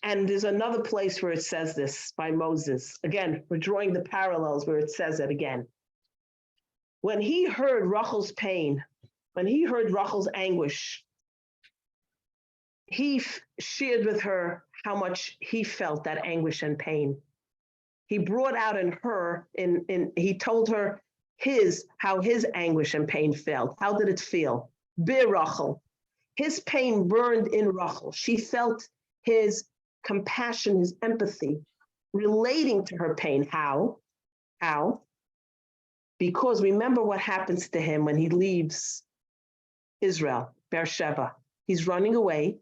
And there's another place where it says this by Moses. Again, we're drawing the parallels where it says it again. When he heard Rachel's pain, when he heard Rachel's anguish, he shared with her how much he felt that anguish and pain. He brought out in her, he told her how his anguish and pain felt. How did it feel? Bir Rachel. His pain burned in Rachel. She felt his compassion, his empathy, relating to her pain. How? Because remember what happens to him when he leaves Israel, Beersheba. He's running away.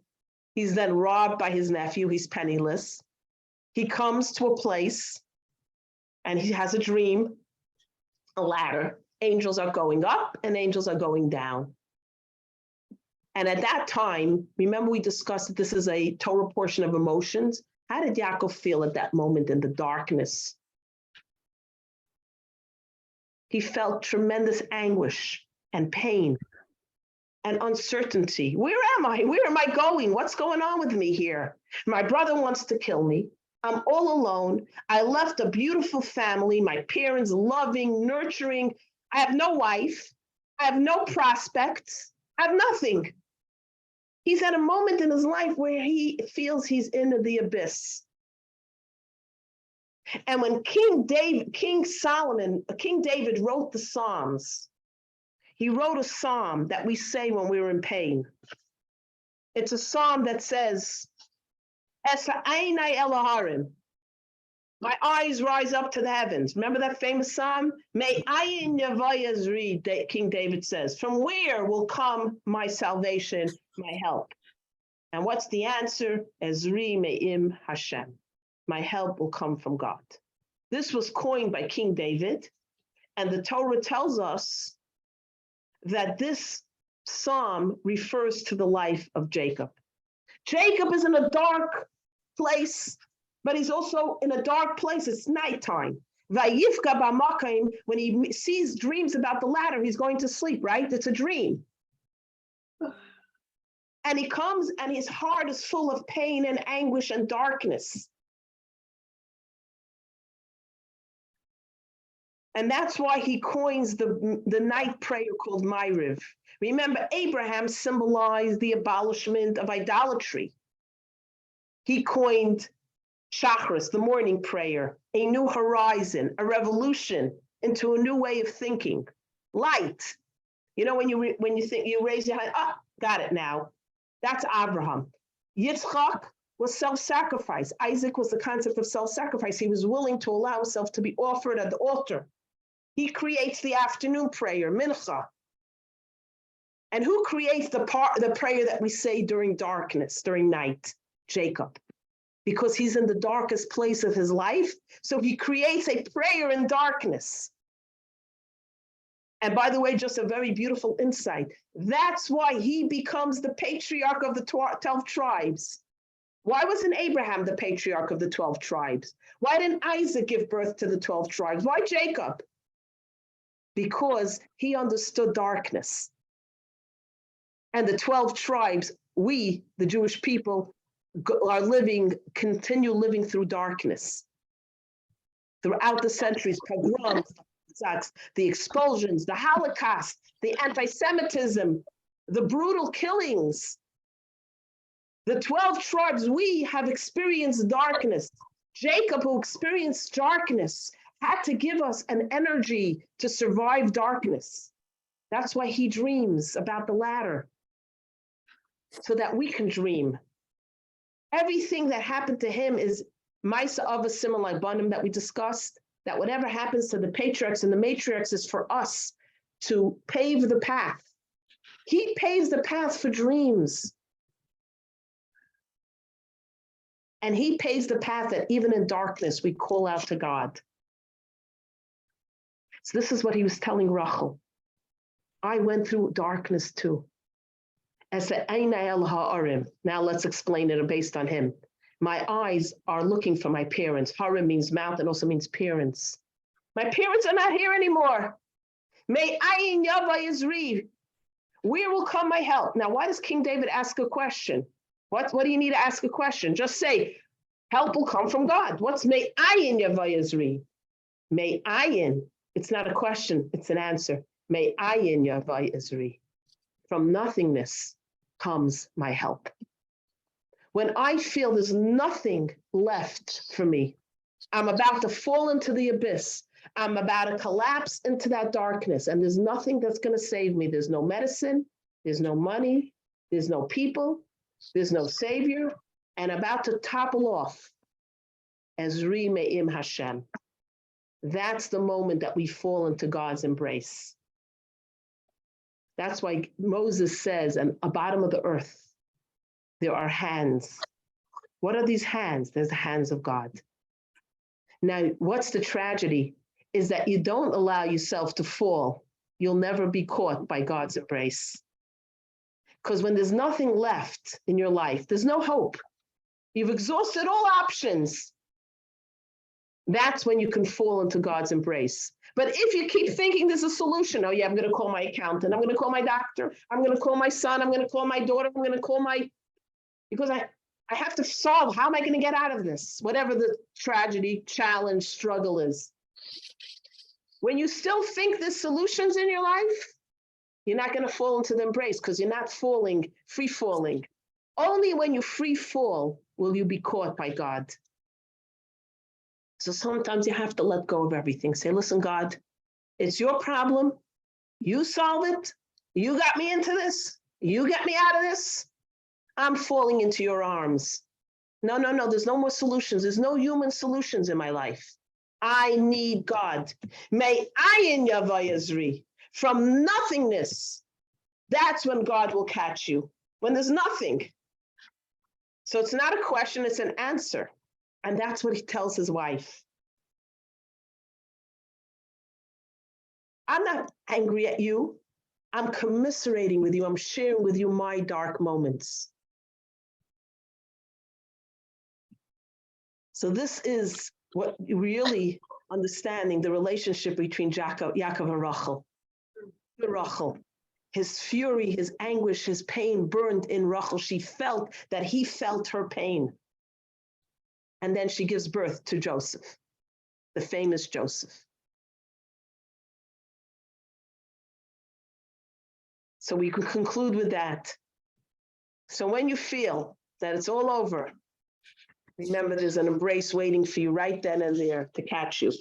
He's then robbed by his nephew. He's penniless. He comes to a place and he has a dream, a ladder. Angels are going up and angels are going down. And at that time, remember we discussed that this is a Torah portion of emotions. How did Yaakov feel at that moment in the darkness? He felt tremendous anguish and pain and uncertainty. Where am I? Where am I going? What's going on with me here? My brother wants to kill me. I'm all alone. I left a beautiful family, my parents loving, nurturing. I have no wife. I have no prospects. I have nothing. He's at a moment in his life where he feels he's in the abyss. And when King David wrote the Psalms, he wrote a psalm that we say when we're in pain. It's a psalm that says, "Esa'einai Eloharim." My eyes rise up to the heavens. Remember that famous psalm? May ayin yavai ezri, King David says. From where will come my salvation, my help? And what's the answer? Ezri me'im Hashem. My help will come from God. This was coined by King David. And the Torah tells us that this psalm refers to the life of Jacob. Jacob is in a dark place, but he's also in a dark place. It's nighttime. Vayifka b'makayim, when he dreams about the ladder, he's going to sleep, right? It's a dream. And he comes and his heart is full of pain and anguish and darkness. And that's why he coins the night prayer called Ma'ariv. Remember, Abraham symbolized the abolishment of idolatry. He coined Shacharis, the morning prayer, a new horizon, a revolution into a new way of thinking. Light. You know, when you think, you raise your hand, got it now. That's Abraham. Yitzchak was self-sacrifice. Isaac was the concept of self-sacrifice. He was willing to allow himself to be offered at the altar. He creates the afternoon prayer, mincha. And who creates the prayer that we say during darkness, during night? Jacob. Because he's in the darkest place of his life. So he creates a prayer in darkness. And by the way, just a very beautiful insight. That's why he becomes the patriarch of the 12 tribes. Why wasn't Abraham the patriarch of the 12 tribes? Why didn't Isaac give birth to the 12 tribes? Why Jacob? Because he understood darkness. And the 12 tribes, we, the Jewish people, continue living through darkness. Throughout the centuries, pogroms, the expulsions, the Holocaust, the anti-Semitism, the brutal killings. The 12 tribes, we have experienced darkness. Jacob, who experienced darkness, had to give us an energy to survive darkness. That's why he dreams about the ladder, so that we can dream. Everything that happened to him is Maisa of a similar Banim that we discussed, that whatever happens to the patriarchs and the matriarchs is for us to pave the path. He paves the path for dreams. And he paves the path that even in darkness, we call out to God. So this is what he was telling Rachel. I went through darkness too. Now let's explain it based on him. My eyes are looking for my parents. Harim means mouth and also means parents. My parents are not here anymore. May ayin yava yizri. Where will come my help? Now, why does King David ask a question? What do you need to ask a question? Just say, help will come from God. What's may ayin yava yizri? May ayin. It's not a question, it's an answer. May ayin yava yizri. From nothingness comes my help. When I feel there's nothing left for me, I'm about to fall into the abyss. I'm about to collapse into that darkness, and there's nothing that's going to save me. There's no medicine, there's no money, there's no people, there's no savior, and about to topple off. Ezri me'im Hashem. That's the moment that we fall into God's embrace. That's why Moses says, at the bottom of the earth, there are hands. What are these hands? There's the hands of God. Now, what's the tragedy is that you don't allow yourself to fall. You'll never be caught by God's embrace. Because when there's nothing left in your life, there's no hope. You've exhausted all options. That's when you can fall into God's embrace. But if you keep thinking there's a solution, oh yeah, I'm going to call my accountant, I'm going to call my doctor, I'm going to call my son, I'm going to call my daughter, I'm going to call because I have to solve, how am I going to get out of this? Whatever the tragedy, challenge, struggle is. When you still think there's solutions in your life, you're not going to fall into the embrace because you're not free falling. Only when you free fall will you be caught by God. So sometimes you have to let go of everything. Say, listen, God, it's your problem. You solve it. You got me into this. You get me out of this. I'm falling into your arms. No, there's no more solutions. There's no human solutions in my life. I need God. May ayin yava yizri. From nothingness, that's when God will catch you. When there's nothing. So it's not a question, it's an answer. And that's what he tells his wife. I'm not angry at you. I'm commiserating with you. I'm sharing with you my dark moments. So this is what really understanding the relationship between Yaakov and Rachel. Rachel, His fury, his anguish, his pain burned in Rachel. She felt that he felt her pain. And then she gives birth to Joseph, the famous Joseph. So we could conclude with that. So when you feel that it's all over, remember there's an embrace waiting for you right then and there to catch you.